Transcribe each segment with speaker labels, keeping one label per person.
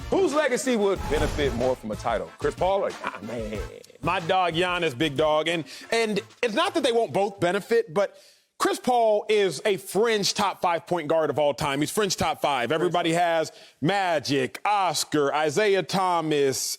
Speaker 1: Whose legacy would benefit more from a title? Chris Paul or Giannis?
Speaker 2: My dog Giannis, big dog. And it's not that they won't both benefit, but Chris Paul is a fringe top 5 point guard of all time. He's fringe top 5. Everybody has Magic, Oscar, Isaiah Thomas,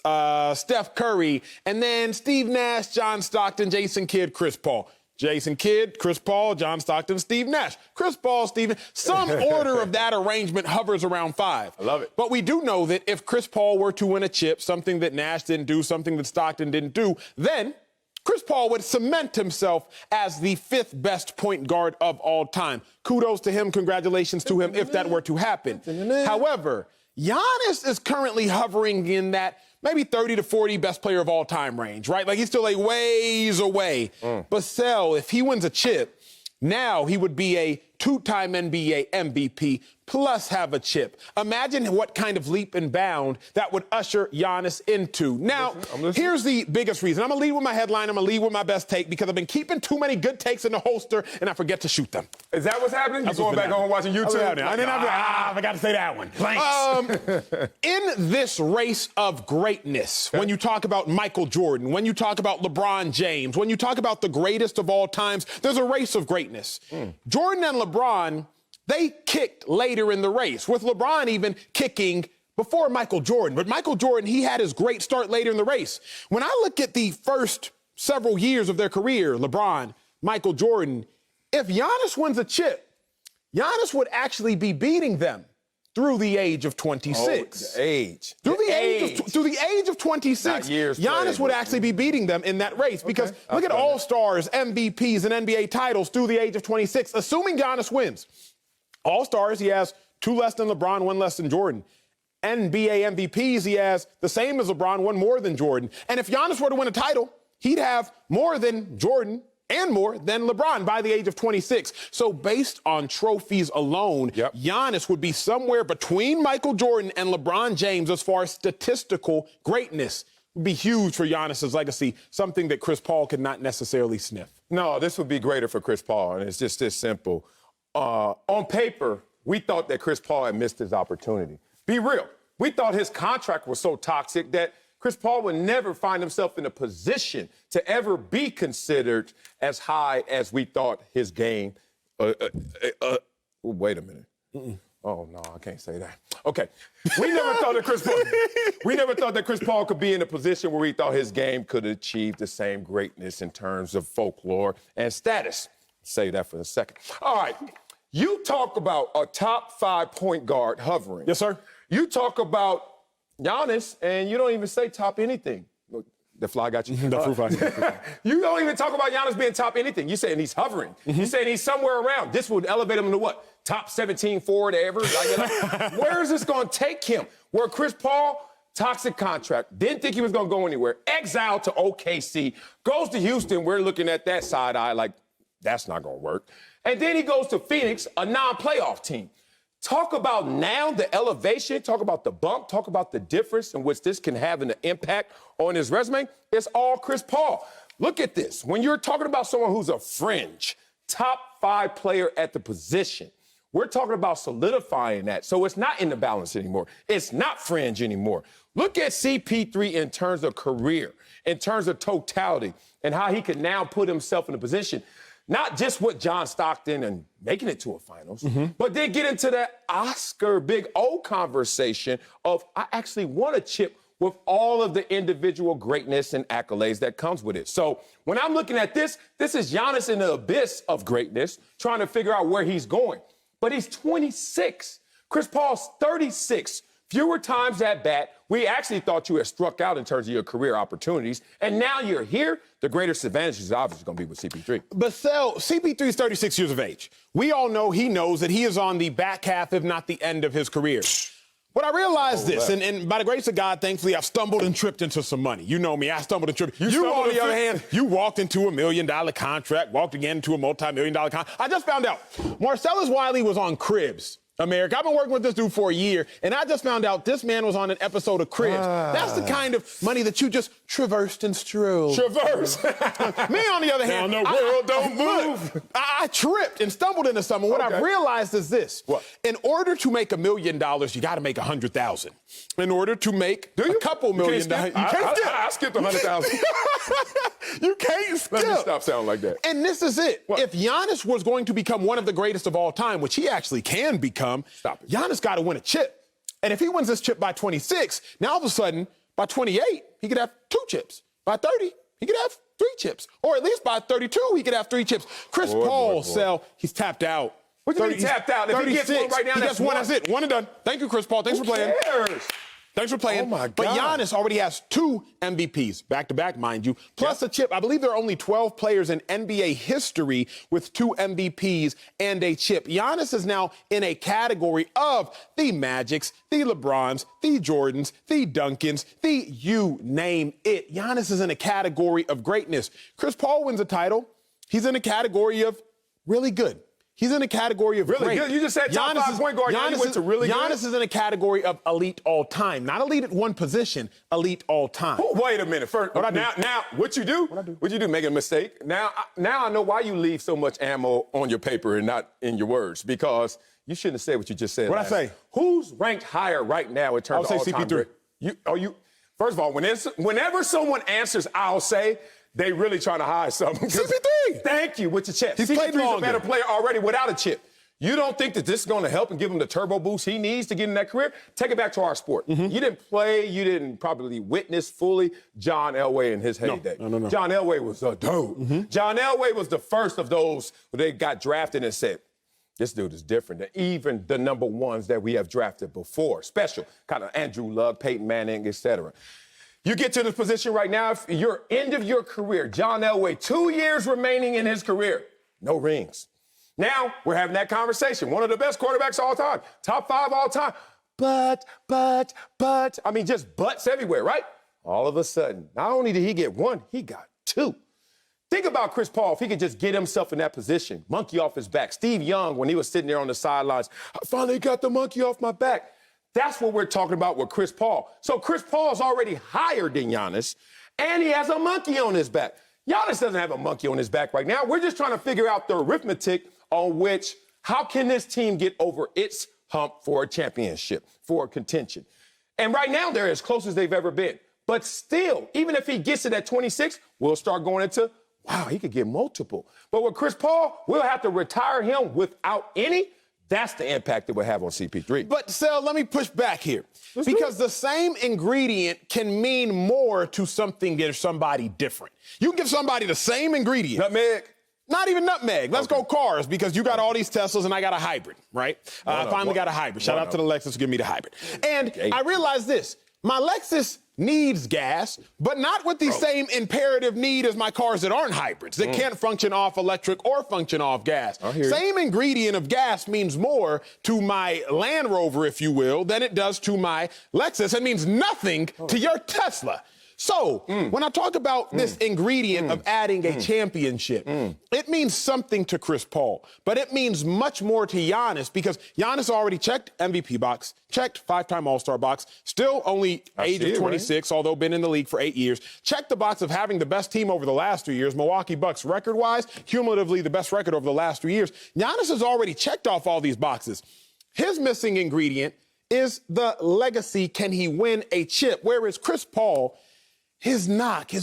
Speaker 2: Steph Curry, and then Steve Nash, John Stockton, Jason Kidd, Chris Paul. Jason Kidd, Chris Paul, John Stockton, Steve Nash. Chris Paul, Steve Nash. Some order of that arrangement hovers around 5.
Speaker 1: I love it.
Speaker 2: But we do know that if Chris Paul were to win a chip, something that Nash didn't do, something that Stockton didn't do, then Chris Paul would cement himself as the 5th best point guard of all time. Kudos to him. Congratulations to him if that were to happen. However, Giannis is currently hovering in that maybe 30 to 40 best player of all time range, right? Like he's still a ways away. But Sel, if he wins a chip, now he would be a 2-time NBA MVP plus have a chip. Imagine what kind of leap and bound that would usher Giannis into. Now, here's the biggest reason. I'm going to lead with my headline. I'm going to lead with my best take because I've been keeping too many good takes in the holster and I forget to shoot them.
Speaker 1: Is that what's happening? You're going back home watching YouTube?
Speaker 2: I forgot to say that one. In this race of greatness, when you talk about Michael Jordan, when you talk about LeBron James, when you talk about the greatest of all times, there's a race of greatness. Jordan and LeBron, they kicked later in the race, with LeBron even kicking before Michael Jordan. But Michael Jordan, he had his great start later in the race. When I look at the first several years of their career, LeBron, Michael Jordan, if Giannis wins a chip, Giannis would actually be beating them through the age of 26.
Speaker 1: The age.
Speaker 2: Through the age of 26, Giannis would actually be beating them in that race because look at All-Stars, MVPs, and NBA titles through the age of 26, assuming Giannis wins. All-Stars, he has 2 less than LeBron, 1 less than Jordan. NBA MVPs, he has the same as LeBron, 1 more than Jordan. And if Giannis were to win a title, he'd have more than Jordan and more than LeBron by the age of 26. So based on trophies alone, Giannis would be somewhere between Michael Jordan and LeBron James as far as statistical greatness. Would be huge for Giannis's legacy, something that Chris Paul could not necessarily sniff.
Speaker 1: No, this would be greater for Chris Paul, and it's just this simple. On paper, we thought that Chris Paul had missed his opportunity. Be real. We thought his contract was so toxic that Chris Paul would never find himself in a position to ever be considered as high as we thought his game. Wait a minute. Oh, no, I can't say that. Okay. We never thought that Chris Paul could be in a position where we thought his game could achieve the same greatness in terms of folklore and status. Say that for a second. All right. You talk about a top 5 point guard hovering.
Speaker 2: Yes, sir.
Speaker 1: You talk about Giannis, and you don't even say top anything. Look, the fly got you. You don't even talk about Giannis being top anything. You're saying he's hovering. You're saying he's somewhere around. This would elevate him to what? Top 17 forward ever? Where is this going to take him? Where Chris Paul, toxic contract, didn't think he was going to go anywhere, exiled to OKC, goes to Houston. We're looking at that side eye like, that's not going to work. And then he goes to Phoenix, a non-playoff team. Talk about now the elevation, talk about the bump, talk about the difference in which this can have an impact on his resume. It's all Chris Paul. Look at this. When you're talking about someone who's a fringe, top 5 player at the position, we're talking about solidifying that. So it's not in the balance anymore. It's not fringe anymore. Look at CP3 in terms of career, in terms of totality, and how he can now put himself in a position not just with John Stockton and making it to a finals, but then get into that Oscar Big O conversation of I actually won a chip with all of the individual greatness and accolades that comes with it. So when I'm looking at this is Giannis in the abyss of greatness, trying to figure out where he's going. But he's 26. Chris Paul's 36. Fewer times at bat. We actually thought you had struck out in terms of your career opportunities. And now you're here. The greatest advantage is obviously going to be with CP3.
Speaker 2: But CP3 is 36 years of age. We all know he knows that he is on the back half, if not the end of his career. But I realized this, and by the grace of God, thankfully, I've stumbled and tripped into some money. You know me, I stumbled and tripped. You on the other hand, you walked into $1 million contract, walked again into a multi-million-dollar contract. I just found out Marcellus Wiley was on Cribs America. I've been working with this dude for a year, and I just found out this man was on an episode of Cribs. That's the kind of money that you just traversed and strolled.
Speaker 1: Traverse.
Speaker 2: Me, on the other hand,
Speaker 1: the world don't move.
Speaker 2: I tripped and stumbled into something. What I've realized is this.
Speaker 1: What?
Speaker 2: In order to make $1 million, you got to make 100,000. In order to make a couple $1 million, you can't skip.
Speaker 1: I skipped 100,000.
Speaker 2: You can't skip.
Speaker 1: Let me stop sounding like that.
Speaker 2: And this is it.
Speaker 1: What?
Speaker 2: If Giannis was going to become one of the greatest of all time, which he actually can become,
Speaker 1: Stop it.
Speaker 2: Giannis got to win a chip. And if he wins this chip by 26, now all of a sudden, by 28, he could have 2 chips. By 30, he could have 3 chips. Or at least by 32, he could have 3 chips. Chris Paul, he's tapped out.
Speaker 1: What do you mean tapped out? If he gets one right now,
Speaker 2: he gets one. That's it. One and done. Thank you, Chris Paul. Thanks for playing.
Speaker 1: Who cares?
Speaker 2: Thanks for playing.
Speaker 1: Oh, my God.
Speaker 2: But Giannis already has 2 MVPs, back-to-back, mind you, plus a chip. I believe there are only 12 players in NBA history with 2 MVPs and a chip. Giannis is now in a category of the Magics, the LeBrons, the Jordans, the Duncans, you name it. Giannis is in a category of greatness. Chris Paul wins a title. He's in a category of really good. He's in a category of
Speaker 1: really good. You just said top 5 point guard. Now you went to really good.
Speaker 2: Giannis is in a category of elite all time. Not elite at one position, elite all time.
Speaker 1: Oh, wait a minute. First, now, what you do? What you do? Make a mistake. Now I know why you leave so much ammo on your paper and not in your words, because you shouldn't have said what you just said.
Speaker 2: What'd I say?
Speaker 1: Who's ranked higher right now in terms of all-time?
Speaker 2: I'll say
Speaker 1: CP3. First of all, whenever someone answers, I'll say, they really trying to hide something.
Speaker 2: CP3.
Speaker 1: Thank you, with your chip.
Speaker 2: He's played
Speaker 1: CP3's a better player already without a chip. You don't think that this is going to help and give him the turbo boost he needs to get in that career? Take it back to our sport. You didn't play, you didn't probably witness fully John Elway in his heyday.
Speaker 2: No.
Speaker 1: John Elway was a dude. John Elway was the first of those who they got drafted and said, this dude is different than even the number ones that we have drafted before. Special, kind of Andrew Luck, Peyton Manning, etc. You get to this position right now, if you're end of your career, John Elway, 2 years remaining in his career, no rings. Now we're having that conversation. One of the best quarterbacks all time, top 5 all time. But, I mean, just buts everywhere, right? All of a sudden, not only did he get 1, he got 2. Think about Chris Paul, if he could just get himself in that position, monkey off his back. Steve Young, when he was sitting there on the sidelines, I finally got the monkey off my back. That's what we're talking about with Chris Paul. So Chris Paul's already higher than Giannis, and he has a monkey on his back. Giannis doesn't have a monkey on his back right now. We're just trying to figure out the arithmetic on which, how can this team get over its hump for a championship, for a contention? And right now, they're as close as they've ever been. But still, even if he gets it at 26, we'll start going into, wow, he could get multiple. But with Chris Paul, we'll have to retire him without any. That's the impact it will have on CP3.
Speaker 2: But, Sel, let me push back here. Because the same ingredient can mean more to something than somebody different. You can give somebody the same ingredient.
Speaker 1: Nutmeg.
Speaker 2: Not even nutmeg. Let's go cars, because you got all these Teslas and I got a hybrid, right? I finally got a hybrid. Shout out to the Lexus for giving me the hybrid. And I realized this. My Lexus needs gas, but not with the same imperative need as my cars that aren't hybrids, that can't function off electric or function off gas. Same ingredient of gas means more to my Land Rover, if you will, than it does to my Lexus. It means nothing to your Tesla. So when I talk about this ingredient of adding a championship, it means something to Chris Paul, but it means much more to Giannis, because Giannis already checked MVP box, checked 5-time All-Star box, still only age of 26, although been in the league for 8 years, checked the box of having the best team over the last 3 years, Milwaukee Bucks record-wise, cumulatively the best record over the last 3 years. Giannis has already checked off all these boxes. His missing ingredient is the legacy, can he win a chip, whereas Chris Paul, his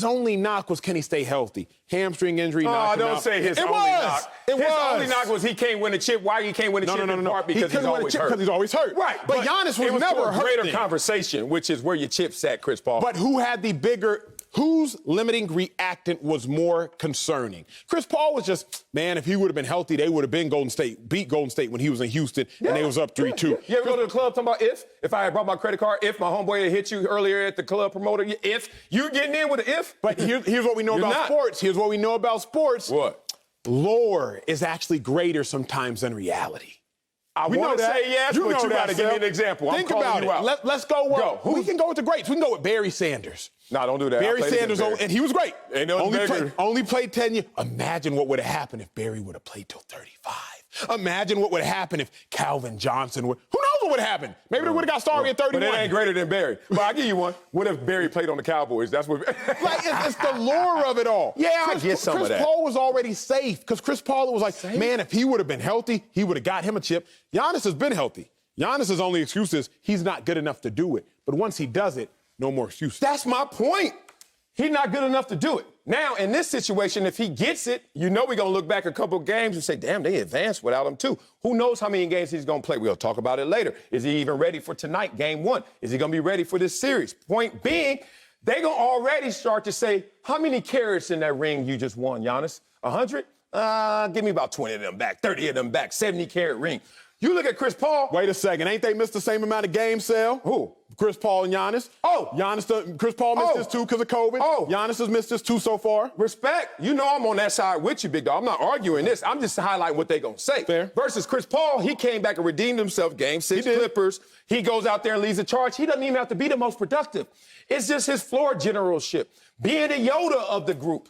Speaker 2: only knock was, can he stay healthy? Hamstring injury knocked him out.
Speaker 1: Don't say his only knock. His only knock was he can't win a chip. Why he can't win a chip? In part because he's always hurt.
Speaker 2: Because he's always hurt.
Speaker 1: Right.
Speaker 2: But Giannis was never hurt.
Speaker 1: Greater conversation, which is where your chip's at, Chris Paul.
Speaker 2: But who had the bigger, whose limiting reactant was more concerning? Chris Paul was just, man, if he would have been healthy, they would have been beat Golden State when he was in Houston and they was up 3-2.
Speaker 1: You ever go to the club talking about if I had brought my credit card, if my homeboy had hit you earlier at the club promoter, if you getting in with an if?
Speaker 2: But here's what we know about sports. Here's what we know about sports.
Speaker 1: What?
Speaker 2: Lore is actually greater sometimes than reality.
Speaker 1: I want to say yes, but you got to give me an example.
Speaker 2: Think about it. Let's go. We can go with the greats. We can go with Barry Sanders.
Speaker 1: No, don't do that.
Speaker 2: Barry Sanders, and he was great. Only
Speaker 1: played
Speaker 2: played 10 years. Imagine what would have happened if Barry would have played till 35. Imagine what would have happened if Calvin Johnson would. Who knows what would have happened? Maybe they would have got Starry at 31.
Speaker 1: But it ain't greater than Barry. But I'll give you one. What if Barry played on the Cowboys? That's what.
Speaker 2: Like, it's the lure of it all.
Speaker 1: Yeah, I get some of that.
Speaker 2: Chris Paul was already safe because Chris Paul was like, man, if he would have been healthy, he would have got him a chip. Giannis has been healthy. Giannis's only excuse is he's not good enough to do it. But once he does it, no more excuses.
Speaker 1: That's my point. He's not good enough to do it. Now, in this situation, if he gets it, you know we're going to look back a couple of games and say, damn, they advanced without him, too. Who knows how many games he's going to play? We'll talk about it later. Is he even ready for tonight, game one? Is he going to be ready for this series? Point being, they're going to already start to say, how many carats in that ring you just won, Giannis? 100? Give me about 20 of them back, 30 of them back, 70-carat ring. You look at Chris Paul.
Speaker 2: Wait a second. Ain't they missed the same amount of games, Sal?
Speaker 1: Who?
Speaker 2: Chris Paul and Giannis. Chris Paul missed his two because of COVID. Giannis has missed his two so far.
Speaker 1: Respect. You know I'm on that side with you, big dog. I'm not arguing this. I'm just highlighting what they're going to say.
Speaker 2: Fair.
Speaker 1: Versus Chris Paul, he came back and redeemed himself. Game 6 Clippers. He goes out there and leads the charge. He doesn't even have to be the most productive. It's just his floor generalship. Being the Yoda of the group.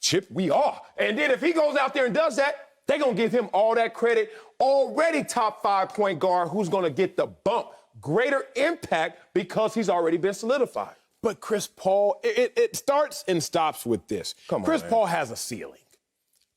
Speaker 1: Chip, we are. And then if he goes out there and does that, they're going to give him all that credit. Already top 5 point guard who's going to get the bump. Greater impact because he's already been solidified.
Speaker 2: But Chris Paul, it starts and stops with this. Chris Paul has a ceiling.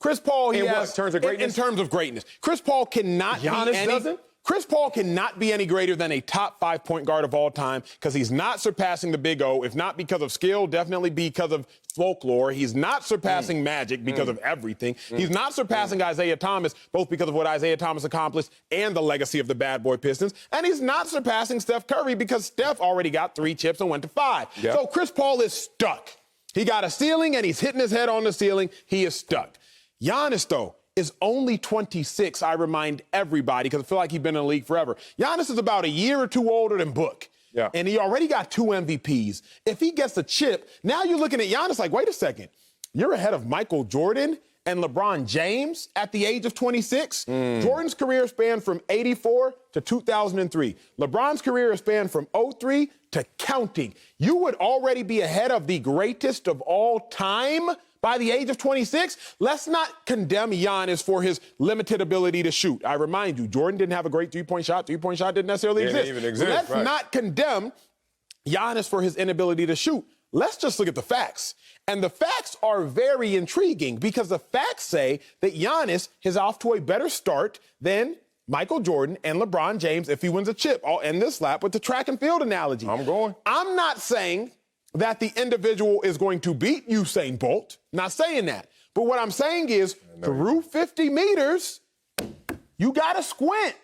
Speaker 2: Chris Paul,
Speaker 1: in terms of greatness?
Speaker 2: In terms of greatness. Chris Paul cannot
Speaker 1: Giannis doesn't?
Speaker 2: Chris Paul cannot be any greater than a top 5 point guard of all time because he's not surpassing the Big O, if not because of skill, definitely because of folklore. He's not surpassing Magic because of everything. He's not surpassing Isaiah Thomas, both because of what Isaiah Thomas accomplished and the legacy of the bad boy Pistons. And he's not surpassing Steph Curry because Steph already got 3 chips and went to 5. Yep. So Chris Paul is stuck. He got a ceiling and he's hitting his head on the ceiling. He is stuck. Giannis, though, is only 26, I remind everybody, because I feel like he's been in the league forever. Giannis is about a year or two older than Book.
Speaker 1: Yeah.
Speaker 2: And he already got 2 MVPs. If he gets a chip, now you're looking at Giannis like, wait a second. You're ahead of Michael Jordan and LeBron James at the age of 26. Jordan's career spanned from 84 to 2003. LeBron's career spanned from 03 to counting. You would already be ahead of the greatest of all time by the age of 26. Let's not condemn Giannis for his limited ability to shoot. I remind you, Jordan didn't have a great three-point shot. Three-point shot didn't necessarily exist. Let's not condemn Giannis for his inability to shoot. Let's just look at the facts. And the facts are very intriguing because the facts say that Giannis is off to a better start than Michael Jordan and LeBron James if he wins a chip. I'll end this lap with the track and field analogy. I'm not saying that the individual is going to beat Usain Bolt. Not saying that. But what I'm saying is through 50 meters, you got to squint.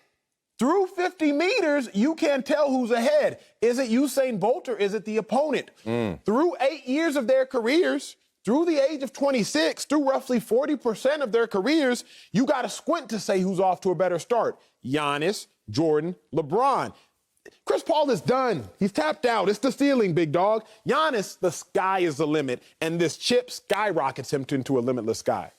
Speaker 2: Through 50 meters, you can't tell who's ahead. Is it Usain Bolt or is it the opponent? Through 8 years of their careers, through the age of 26, through roughly 40% of their careers, you got to squint to say who's off to a better start. Giannis, Jordan, LeBron. Chris Paul is done. He's tapped out. It's the ceiling, big dog. Giannis, the sky is the limit, and this chip skyrockets him into a limitless sky.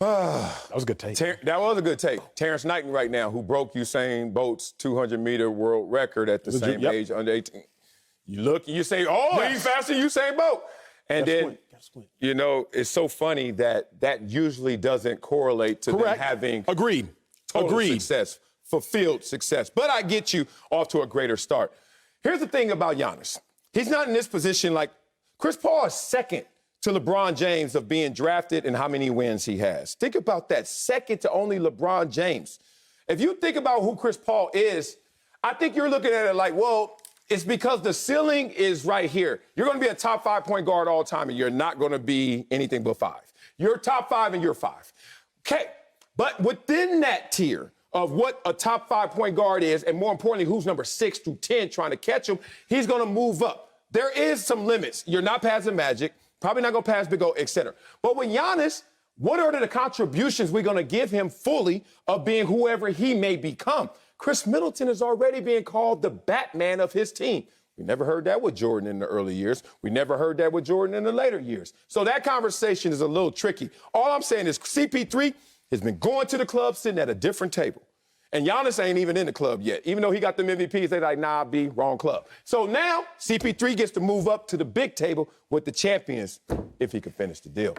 Speaker 2: That was a good take.
Speaker 1: That was a good take. Terrence Knighton right now, who broke Usain Bolt's 200-meter world record at the same age, under 18. You look, you say, he's faster than Usain Bolt. And then, you know, it's so funny that usually doesn't correlate to them having total success. Fulfilled success. But I get you off to a greater start. Here's the thing about Giannis. He's not in this position like Chris Paul is second to LeBron James of being drafted and how many wins he has. Think about that. Second to only LeBron James. If you think about who Chris Paul is, I think you're looking at it like, well, it's because the ceiling is right here. You're going to be a top 5 point guard all time, and you're not going to be anything but 5. You're top 5 and you're 5. Okay. But within that tier of what a top 5 point guard is, and more importantly, who's number 6 through 10 trying to catch him, he's going to move up. There is some limits. You're not passing Magic, probably not going to pass Big O, et cetera. But with Giannis, what are the contributions we're going to give him fully of being whoever he may become? Chris Middleton is already being called the Batman of his team. We never heard that with Jordan in the early years. We never heard that with Jordan in the later years. So that conversation is a little tricky. All I'm saying is CP3 has been going to the club sitting at a different table. And Giannis ain't even in the club yet. Even though he got them MVPs, they're like, nah, B, wrong club. So now CP3 gets to move up to the big table with the champions if he can finish the deal.